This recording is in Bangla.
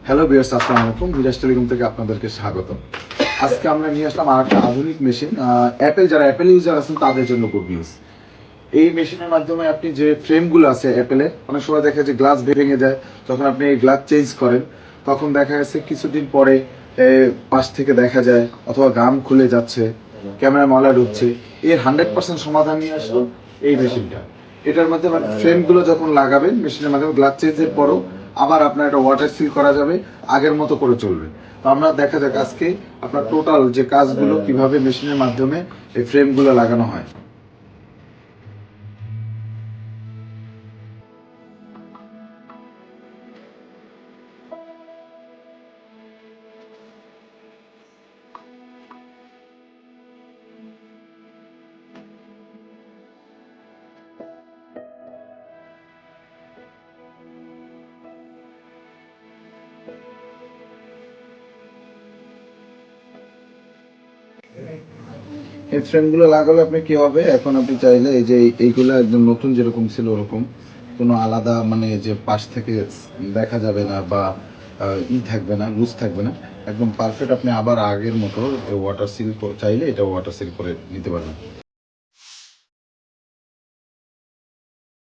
হ্যালো ভিউয়ার্স, আসসালামু আলাইকুম। বিরাজ টেলিকম থেকে আপনাদেরকে স্বাগত। আজকে আমরা নিয়ে আসলাম আরেকটা আধুনিক মেশিন। যারা অ্যাপেল ইউজার আছেন তাদের জন্য গুড নিউজ। এই মেশিনের মাধ্যমে আপনি যে ফ্রেমগুলো আছে অ্যাপেলের, অনেক সময় দেখা যায় গ্লাস ভেঙে যায়। যখন আপনি এই গ্লাস চেঞ্জ করেন তখন দেখা যাচ্ছে কিছুদিন পরে পাশ থেকে দেখা যায় অথবা গাম খুলে যাচ্ছে, ক্যামেরা ময়লা ঢুকছে। এর 100% সমাধান নিয়ে আসলো এই মেশিনটা। এটার মধ্যে মানে ফ্রেমগুলো যখন লাগাবেন মেশিনের মাধ্যমে গ্লাস চেঞ্জের পরও আবার আপনার এটা ওয়াটার সিল করা যাবে, আগের মতো করে চলবে। তো আমরা দেখা যাক আজকে আপনার টোটাল যে কাজগুলো কিভাবে মেশিনের মাধ্যমে এই ফ্রেমগুলো লাগানো হয়। এই ফ্রেমগুলো লাগালে আপনি কি হবে, এখন আপনি চাইলে এই যে এইগুলো একদম নতুন যেরকম ছিল ওরকম কোনো আলাদা মানে যে পাশ থেকে দেখা যাবে না বা থাকবে না, লুজ থাকবে না, একদম পারফেক্ট। আপনি আবার আগের মতো ওয়াটার সিল চাইলে এটা ওয়াটার সিল করে নিতে পারবেন।